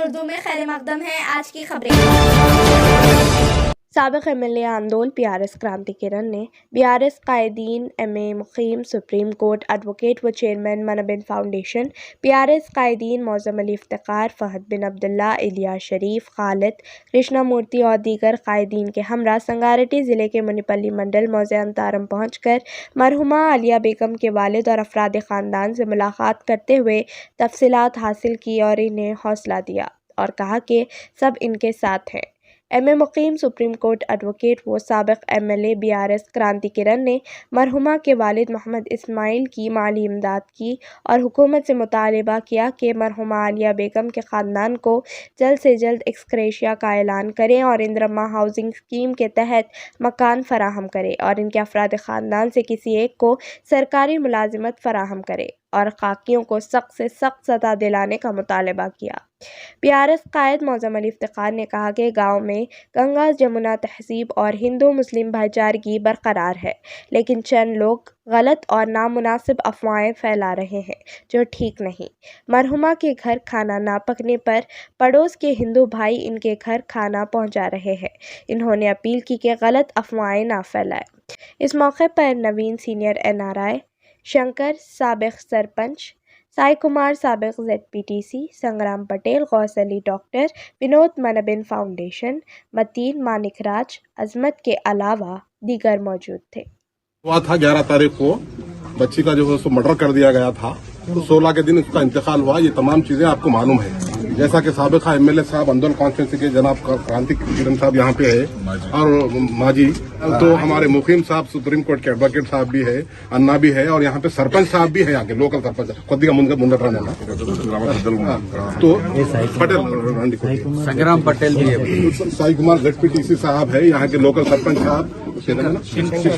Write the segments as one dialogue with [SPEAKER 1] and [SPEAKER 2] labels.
[SPEAKER 1] उर्दू में खैर मकदम है आज की खबरें।
[SPEAKER 2] साबिक एमएलए आंदोल पीआरएस क्रांति किरण ने बीआरएस कायदीन MA Muqeem supreme court advocate व चेयरमैन मनबिन फाउंडेशन पीआरएस कायदीन मौजम अली इफ्तिकार फहद बिन अब्दुल्ला इलियास शरीफ खालिद कृष्णामूर्ति और दीगर कायदीन के हमरा संगारेड्डी ज़िले के मुनिपल्ली मंडल मौज़े अंतारम पहुंचकर मरहुमा आलिया बेगम के वालिद और अफराद ख़ानदान से मुलाकात करते हुए तफसीलात हासिल की और इन्हें हौसला दिया और कहा कि सब इनके साथ हैं। MA Muqeem supreme court advocate व साबिक एमएलए बीआरएस क्रांति किरण ने मरहुमा के वालिद मोहम्मद इस्माइल की माली इमदाद की और हुकूमत से मुतालिबा किया कि मरहुमा आलिया बेगम के ख़ानदान को जल्द से जल्द एक्सग्रेशिया का ऐलान करें और इंदिरा हाउसिंग स्कीम के तहत मकान फराहम करे और इनके अफराद ख़ानदान से किसी एक को सरकारी मुलाजिमत फराहम करे और खाकियों को सख्त से सख्त सज़ा दिलाने का मुतालबा किया। पीआरएस कायद मौजम अली इफ्तिकार ने कहा कि गाँव में गंगा जमुना तहजीब और हिंदू मुस्लिम भाईचारगी बरकरार है, लेकिन चंद लोग गलत और नामुनासिब अफवाहें फैला रहे हैं जो ठीक नहीं। मरहुमा के घर खाना ना पकने पर पड़ोस के हिंदू भाई इनके घर खाना पहुंचा रहे हैं। इन्होंने अपील की कि गलत अफवाहें ना फैलाएं। इस मौके पर नवीन सीनियर एनआरआई, शंकर साबिक सरपंच, साई कुमार साबिक ZPTC, संग्राम पटेल, गौस अली डॉक्टर, विनोद मनबिन फाउंडेशन, मतीन मानिकराज, अजमत के अलावा दीगर मौजूद थे।
[SPEAKER 3] हुआ था 11 तारीख को बच्ची का जो है सो मर्डर कर दिया गया था, तो 16 के दिन उसका इंतकाल हुआ। ये तमाम चीजें आपको मालूम है। जैसा कि साबिका एमएलए साहब आंदोलन कॉन्स्टिट्यूंसी के जनाब क्रांति किरण साहब यहाँ पे है और माजी, तो हमारे मुकीम साहब सुप्रीम कोर्ट के एडवोकेट साहब भी है, अन्ना भी है और यहाँ पे सरपंच साहब भी है, यहाँ के लोकल सरपंच खुद मुंदर तो पटेल
[SPEAKER 4] संग्राम पटेल भी है,
[SPEAKER 3] साई कुमार ZPTC साहब है, यहाँ के लोकल सरपंच साहब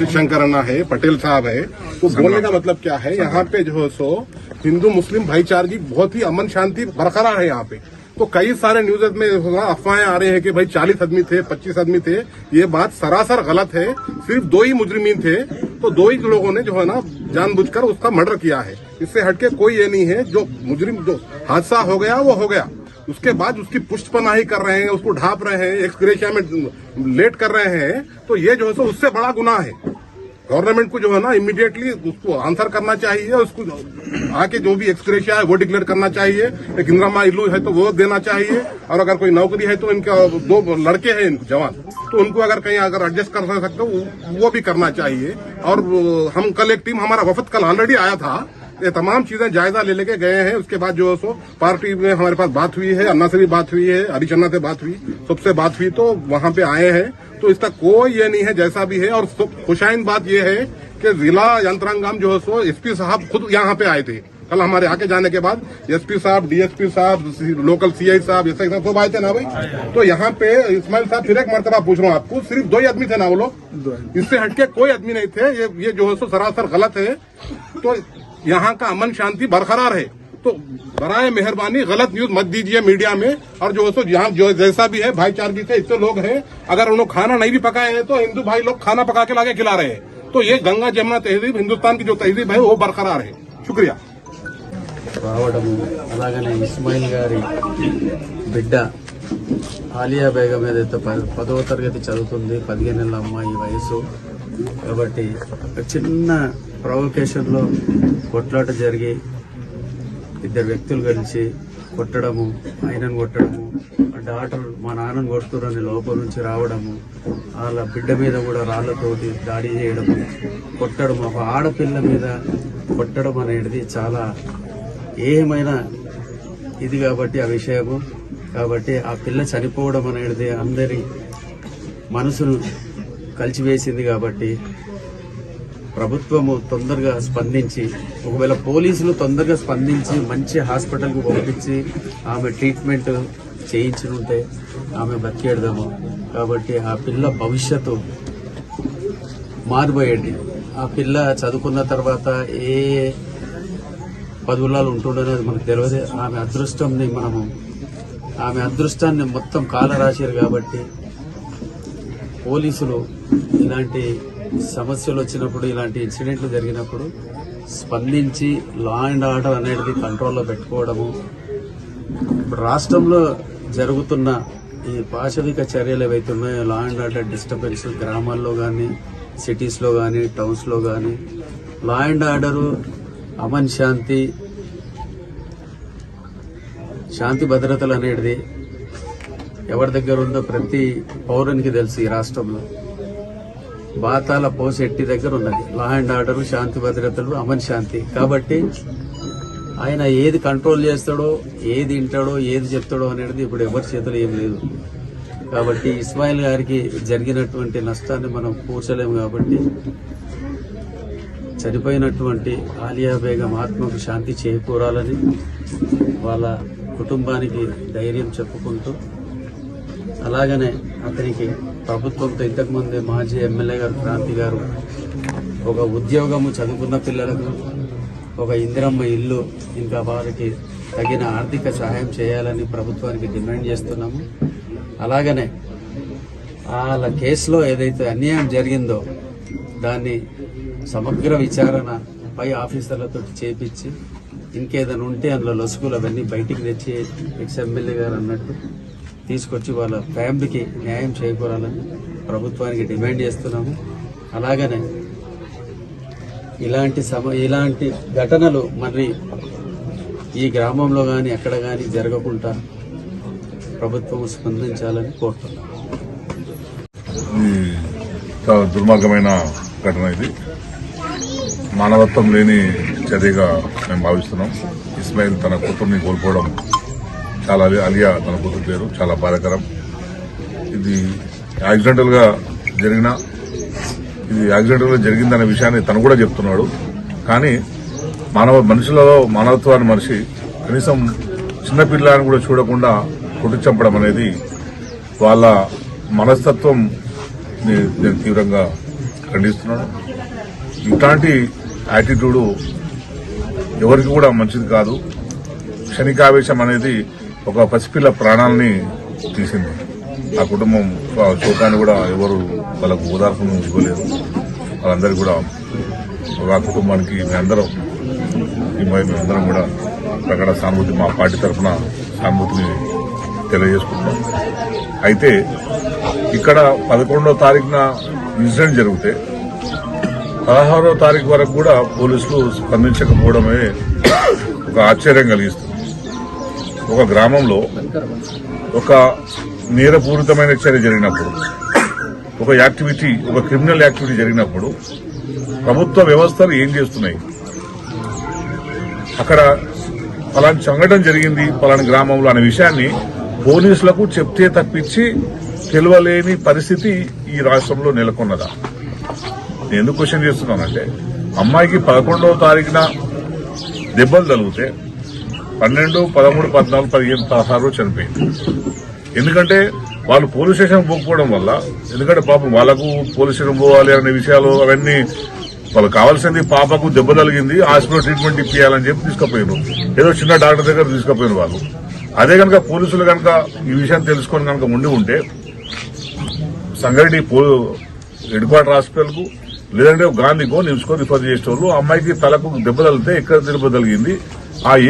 [SPEAKER 3] शंकर अन्ना है, पटेल साहब है। तो बोलने का मतलब क्या है, यहाँ पे जो है सो हिंदू मुस्लिम भाईचारगी बहुत ही अमन शांति बरकरार है यहाँ पे। तो कई सारे न्यूज में अफवाहें आ रहे हैं कि भाई 40 आदमी थे, 25 आदमी थे। ये बात सरासर गलत है। सिर्फ 2 ही मुजरिमीन थे, तो 2 ही लोगों ने जो है ना जानबूझकर उसका मर्डर किया है। इससे हटके कोई ये नहीं है। जो मुजरिम जो हादसा हो गया वो हो गया, उसके बाद उसकी पुष्टपनाही कर रहे हैं, उसको ढाप रहे हैं, एक्सग्रेशिया में लेट कर रहे हैं, तो ये जो है सो उससे बड़ा गुनाह है। गवर्नमेंट को जो है ना इमीडिएटली उसको आंसर करना चाहिए, उसको आके जो भी एक्सग्रेशिया है वो डिक्लेयर करना चाहिए। एक इंदिरा इल्लू है तो वो देना चाहिए, और अगर कोई नौकरी है तो इनका 2 लड़के हैं जवान, तो उनको अगर कहीं अगर एडजस्ट कर सकते हो वो भी करना चाहिए। और हम कल एक टीम, हमारा वफद कल ऑलरेडी आया था, ये तमाम चीजें जायजा ले लेके गए हैं। उसके बाद जो है सो पार्टी में हमारे पास बात हुई है, अन्ना से भी बात हुई है, हरिचन्ना से बात हुई, सबसे बात हुई, तो वहां पे आए हैं। तो इसका कोई ये नहीं है जैसा भी है। और खुशाइन बात ये है कि जिला यंत्रांगम जो है सो SP साहब खुद यहाँ पे आए थे कल हमारे आके जाने के बाद। SP साहब, DSP साहब, लोकल CI साहब, SI साहब सब आए थे ना भाई। तो यहाँ पे इस्माइल साहब फिर एक मरतबा पूछ रहा हूँ आपको, सिर्फ 2 ही आदमी थे ना वो लोग, इससे हटके कोई आदमी नहीं थे। ये जो है सो सरासर गलत है। तो यहाँ का अमन शांति बरकरार है। तो बराए मेहरबानी गलत न्यूज मत दीजिए मीडिया में। और जो है सो यहाँ जो जैसा भी है भाईचारगी से इतने लोग हैं, अगर उन्होंने खाना नहीं भी पकाए हैं तो हिंदू भाई लोग खाना पका के लाके खिला रहे हैं। तो ये गंगा जमुना तहजीब, हिंदुस्तान की जो तहजीब है वो बरकरार है। शुक्रिया।
[SPEAKER 4] రావడము అలాగనే ఇస్మాయిల్ గారి బిడ్డ ఆలియా బేగం ఏదైతే 10వ తరగతి చదువుతుంది, 15 నెలల అమ్మాయి వయసు కాబట్టి ఒక చిన్న ప్రొవొకేషన్లో కొట్లాట జరిగి 2 వ్యక్తులు కలిసి కొట్టడము, ఆయనను కొట్టడము, డాక్టర్ మా నాన్నను కొడుతురని లోపల నుంచి రావడము, వాళ్ళ బిడ్డ మీద కూడా రాళ్లతోటి దాడి చేయడము, కొట్టడం, ఒక ఆడపిల్ల మీద కొట్టడం అనేది చాలా ఏమైనా ఇది కాబట్టి ఆ విషయము కాబట్టి ఆ పిల్ల చనిపోవడం అనేది అందరి మనసును కలిచివేసింది. కాబట్టి ప్రభుత్వము తొందరగా స్పందించి, ఒకవేళ పోలీసులు తొందరగా స్పందించి మంచి హాస్పిటల్కు పంపించి ఆమె ట్రీట్మెంట్ చేయించుంటే ఆమె బతికేడదాము. కాబట్టి ఆ పిల్ల భవిష్యత్తు మారిపోయేది. ఆ పిల్ల చదువుకున్న తర్వాత ఏ పదవులలో ఉంటుండనేది మనకు తెలియదు. ఆమె అదృష్టాన్ని మొత్తం కాలరాశారు. కాబట్టి పోలీసులు ఇలాంటి సమస్యలు వచ్చినప్పుడు, ఇలాంటి ఇన్సిడెంట్లు జరిగినప్పుడు స్పందించి లా అండ్ ఆర్డర్ అనేది కంట్రోల్లో పెట్టుకోవడము. ఇప్పుడు రాష్ట్రంలో జరుగుతున్న ఈ పాశవిక చర్యలు ఏవైతే ఉన్నాయో, లా అండ్ ఆర్డర్ డిస్టర్బెన్స్ గ్రామాల్లో కానీ, సిటీస్లో కానీ, టౌన్స్లో కానీ, లా అండ్ ఆర్డరు, అమన్ శాంతి భద్రతలు అనేది ఎవరి దగ్గర ఉందో ప్రతి పౌరునికి తెలుసు. ఈ రాష్ట్రంలో బాతాల పోసెట్టి దగ్గర ఉన్నది లా అండ్ ఆర్డర్, శాంతి భద్రతలు, అమన్ శాంతి. కాబట్టి ఆయన ఏది కంట్రోల్ చేస్తాడో, ఏది వింటాడో, ఏది చెప్తాడో అనేది ఇప్పుడు ఎవరి చేతులు ఏం లేదు. కాబట్టి ఇస్మాయిల్ గారికి జరిగినటువంటి నష్టాన్ని మనం పూడ్చలేము. కాబట్టి చనిపోయినటువంటి ఆలియా బేగం ఆత్మకు శాంతి చేకూరాలని వాళ్ళ కుటుంబానికి ధైర్యం చెప్పుకుంటూ, అలాగనే అతనికి ప్రభుత్వంతో ఇంతకుముందే మాజీ ఎమ్మెల్యే గారు క్రాంతి గారు ఒక ఉద్యోగము, చదువుకున్న పిల్లలకు ఒక ఇందిరమ్మ ఇల్లు, ఇంకా వారికి తగిన ఆర్థిక సహాయం చేయాలని ప్రభుత్వానికి డిమాండ్ చేస్తున్నాము. అలాగనే వాళ్ళ కేసులో ఏదైతే అన్యాయం జరిగిందో దాన్ని సమగ్ర విచారణ పై ఆఫీసర్లతో చేపించి, ఇంకేదైనా ఉంటే అందులో లొసుగులు అవన్నీ బయటికి తెచ్చి ఎక్స్ఎమ్మెల్యే గారు అన్నట్టు తీసుకొచ్చి వాళ్ళ ఫ్యామిలీకి న్యాయం చేకూరాలని ప్రభుత్వానికి డిమాండ్ చేస్తున్నాము. అలాగనే ఇలాంటి ఘటనలు మరి ఈ గ్రామంలో కానీ ఎక్కడ కానీ జరగకుండా ప్రభుత్వం స్పందించాలని కోరుతున్నాం.
[SPEAKER 5] చాలా దుర్మార్గమైన ఘటన ఇది. మానవత్వం లేని చర్యగా మేము భావిస్తున్నాం. ఇస్మాయిల్ తన కూతుర్ని కోల్పోవడం చాలా, అలియా తన కూతురు పేరు, చాలా బాధాకరం. ఇది యాక్సిడెంటల్ గా జరిగిందనే విషయాన్ని తను కూడా చెప్తున్నాడు. కానీ మనుషులలో మానవత్వాన్ని మనిషి కనీసం చిన్నపిల్లని కూడా చూడకుండా కొట్టి చంపడం అనేది వాళ్ళ మనస్తత్వం నేను తీవ్రంగా ఖండిస్తున్నాను. ఇట్లాంటి యాటిట్యూడు ఎవరికి కూడా మంచిది కాదు. క్షణికావేశం అనేది ఒక పసిపిల్ల ప్రాణాలని తీసింది. ఆ కుటుంబం శోకాన్ని కూడా ఎవరు వాళ్ళకు ఓదార్పును ఇవ్వలేదు. వాళ్ళందరికీ కూడా ఆ కుటుంబానికి మేమందరం కూడా ప్రకట సానుభూతి, మా పార్టీ తరఫున సానుభూతిని తెలియజేసుకుంటున్నాం. అయితే ఇక్కడ 11వ తారీఖున ఇన్సిడెంట్ జరిగితే 16వ తారీఖు వరకు కూడా పోలీసులు స్పందించకపోవడమే ఒక ఆశ్చర్యం కలిగిస్తుంది. ఒక గ్రామంలో ఒక నేరపూరితమైన చర్య జరిగినప్పుడు, ఒక క్రిమినల్ యాక్టివిటీ జరిగినప్పుడు ప్రభుత్వ వ్యవస్థలు ఏం చేస్తున్నాయి? అక్కడ పలాని సంఘటన జరిగింది పలాని గ్రామంలో అనే విషయాన్ని పోలీసులకు చెప్తే తప్పించి తెలియలేని పరిస్థితి ఈ రాష్ట్రంలో నెలకొన్నదా? నేను ఎందుకు క్వశ్చన్ చేస్తున్నానంటే, అమ్మాయికి 11వ తారీఖున దెబ్బలు తగిలితే 12, 13, 14, 15, 16 చనిపోయింది. ఎందుకంటే వాళ్ళు పోలీస్ స్టేషన్ పోకపోవడం వల్ల. ఎందుకంటే పాపం వాళ్ళకు పోలీస్ స్టేషన్ పోవాలి అనే విషయాలు అవన్నీ వాళ్ళకి కావాల్సింది. పాపకు దెబ్బ తగిలింది, హాస్పిటల్ ట్రీట్మెంట్ ఇప్పించాలని చెప్పి తీసుకుపోయారు. ఏదో చిన్న డాక్టర్ దగ్గర తీసుకుపోయారు వాళ్ళు. అదే కనుక పోలీసులు కనుక ఈ విషయం తెలుసుకొని కనుక ఉండి ఉంటే సంగారెడ్డి హెడ్ క్వార్టర్ హాస్పిటల్ కు లేదంటే గాంధీకో నిమ్స్కో రిఫర్ చేసేవాళ్ళు. అమ్మాయికి తలకు దెబ్బ తగిలితే ఎక్కడ దెబ్బ తగిలింది,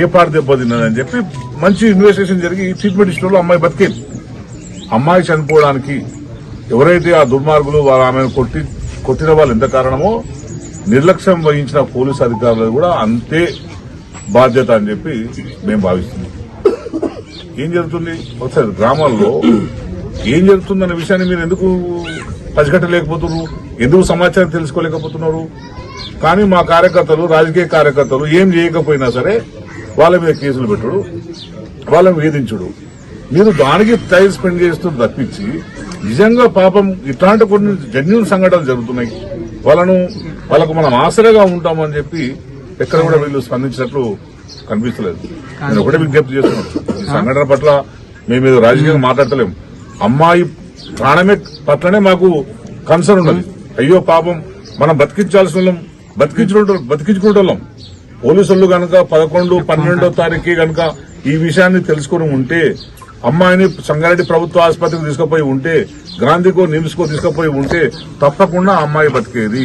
[SPEAKER 5] ఏ పార్ట్ దెబ్బ తిన్నదని చెప్పి మంచి ఇన్వెస్టిగేషన్ జరిగి ట్రీట్మెంట్ ఇచ్చిన వాళ్ళు అమ్మాయి బతికేది. అమ్మాయి చనిపోవడానికి ఎవరైతే ఆ దుర్మార్గులు ఆమెను కొట్టిన వాళ్ళు ఎంత కారణమో నిర్లక్ష్యం వహించిన పోలీసు అధికారులు కూడా అంతే బాధ్యత అని చెప్పి మేము భావిస్తున్నాం. ఏం జరుగుతుంది ఒకసారి గ్రామాల్లో ఏం జరుగుతుందన్న విషయాన్ని మీరు ఎందుకు పసిగట్టలేకపోతున్నారు? ఎందుకు సమాచారం తెలుసుకోలేకపోతున్నారు? కానీ మా కార్యకర్తలు, రాజకీయ కార్యకర్తలు ఏం చేయకపోయినా సరే వాళ్ళ మీద కేసులు పెట్టుడు, వాళ్ళని వేధించుడు, మీరు దానికి టైం స్పెండ్ చేస్తూ తప్పించి నిజంగా పాపం ఇట్లాంటి కొన్ని జెన్యూన్ సంఘటనలు జరుగుతున్నాయి. వాళ్ళకు మనం ఆసరగా ఉంటామని చెప్పి ఎక్కడ కూడా వీళ్ళు స్పందించినట్లు కనిపిస్తలేదు. నేను ఒకటే విజ్ఞప్తి చేస్తున్నాను, ఈ సంఘటన పట్ల మేము రాజకీయంగా మాట్లాడతలేము. అమ్మాయి ప్రాణమే పట్లనే మాకు కన్సర్న్ ఉన్నది. అయ్యో పాపం మనం బతికించాల్సిన బతికించుకుంటాం. పోలీసులు కనుక 11, 12వ తారీఖు కనుక ఈ విషయాన్ని తెలుసుకుని ఉంటే, అమ్మాయిని సంగారెడ్డి ప్రభుత్వ ఆసుపత్రికి తీసుకుపోయి ఉంటే, గాంధీకో నిమ్స్కో తీసుకుపోయి ఉంటే తప్పకుండా అమ్మాయి బతికేది.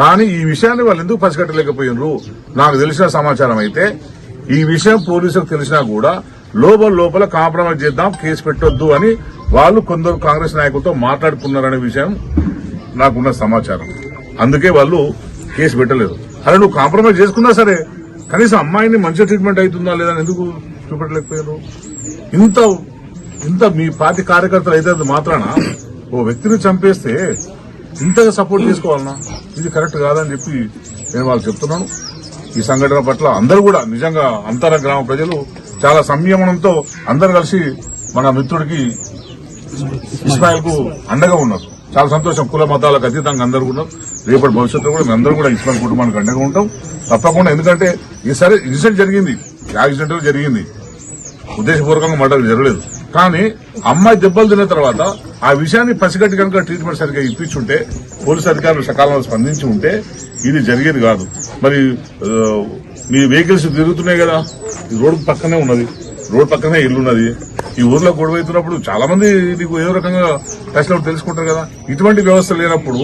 [SPEAKER 5] కానీ ఈ విషయాన్ని వాళ్ళు ఎందుకు పసిగట్టలేకపోయినరు? నాకు తెలిసిన సమాచారం అయితే ఈ విషయం పోలీసులకు తెలిసినా కూడా లోపల కాంప్రమైజ్ చేద్దాం, కేసు పెట్టొద్దు అని వాళ్ళు కొందరు కాంగ్రెస్ నాయకులతో మాట్లాడుకున్నారనే విషయం నాకున్న సమాచారం. అందుకే వాళ్ళు కేసు పెట్టలేదు. అరే నువ్వు కాంప్రమైజ్ చేసుకున్నా సరే కనీసం అమ్మాయిని మంచి ట్రీట్మెంట్ అవుతుందా లేదా అని ఎందుకు చూపెట్టలేకపోయారు? ఇంత మీ పార్టీ కార్యకర్తలు అయితే మాత్రాన ఓ వ్యక్తిని చంపేస్తే ఇంతగా సపోర్ట్ చేసుకోవాలన్నా? ఇది కరెక్ట్ కాదని చెప్పి నేను వాళ్ళు చెప్తున్నాను. ఈ సంఘటన పట్ల అందరూ కూడా నిజంగా అంతర గ్రామ ప్రజలు చాలా సంయమనంతో అందరూ కలిసి మన మిత్రుడికి ఇస్మాయిల్ కు అండగా ఉన్నారు. చాలా సంతోషం. కుల మతాలకు అతీతంగా అందరూ ఉన్నారు. రేపటి భవిష్యత్తులో కూడా మేమందరూ కూడా ఇస్మాయిల్ కుటుంబానికి అండగా ఉంటాం తప్పకుండా. ఎందుకంటే ఈసారి ఇన్సిడెంట్ జరిగింది, యాక్సిడెంట్ జరిగింది, ఉద్దేశపూర్వకంగా మర్డర్ జరగలేదు. కానీ అమ్మాయి దెబ్బలు తిన్న తర్వాత ఆ విషయాన్ని పసిగట్టి కనుక ట్రీట్మెంట్ సరిగ్గా ఇప్పించుంటే, పోలీసు అధికారులు సకాలంలో స్పందించి ఉంటే ఇది జరిగేది కాదు. మరి మీ వెహికల్స్ తిరుగుతున్నాయి కదా, ఈ రోడ్డు పక్కనే ఉన్నది, రోడ్ పక్కనే ఇల్లున్నది. ఈ ఊర్లో గొడవ అవుతున్నప్పుడు చాలా మంది నీకు ఏదో రకంగా టచ్లో తెలుసుకుంటారు కదా. ఇటువంటి వ్యవస్థ లేనప్పుడు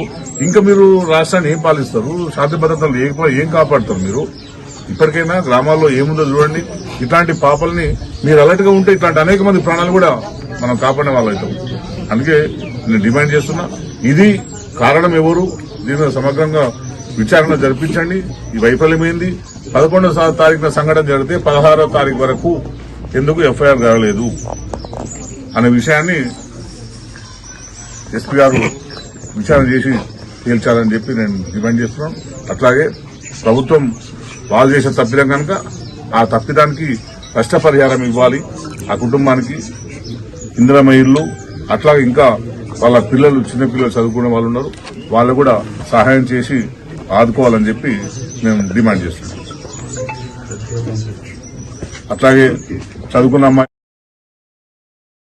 [SPEAKER 5] ఇంకా మీరు రాష్ట్రాన్ని ఏం పాలిస్తారు? శాంతి భద్రతలు లేకపోతే ఏం కాపాడుతారు మీరు? ఇప్పటికైనా గ్రామాల్లో ఏముందో చూడండి. ఇట్లాంటి పాపల్ని మీరు అలర్ట్ గా ఉంటే ఇట్లాంటి అనేక మంది ప్రాణాలు కూడా మనం కాపాడే వాళ్ళు అవుతాం. అందుకే నేను డిమాండ్ చేస్తున్నా, ఇది కారణం ఎవరు, దీని సమగ్రంగా విచారణ జరిపించండి. ఈ వైఫల్యమైంది. 11వ తారీఖున సంఘటన జరిగితే 16వ తారీఖు వరకు ఎందుకు ఎఫ్ఐఆర్ కాలేదు అనే విషయాన్ని ఎస్పీ గారు విచారణ చేసి తేల్చాలని చెప్పి నేను డిమాండ్ చేస్తున్నాను. అట్లాగే ప్రభుత్వం వాళ్ళు చేసే తప్పిదం కనుక ఆ తప్పిదానికి నష్టపరిహారం ఇవ్వాలి. ఆ కుటుంబానికి ఇందిరమ్మ ఇల్లు, అట్లాగే ఇంకా వాళ్ళ పిల్లలు, చిన్నపిల్లలు చదువుకునే వాళ్ళు ఉన్నారు, వాళ్ళు కూడా సహాయం చేసి ఆదుకోవాలని చెప్పి మేము డిమాండ్ చేస్తున్నాం. అట్లాగే చదువుకున్న అమ్మాయి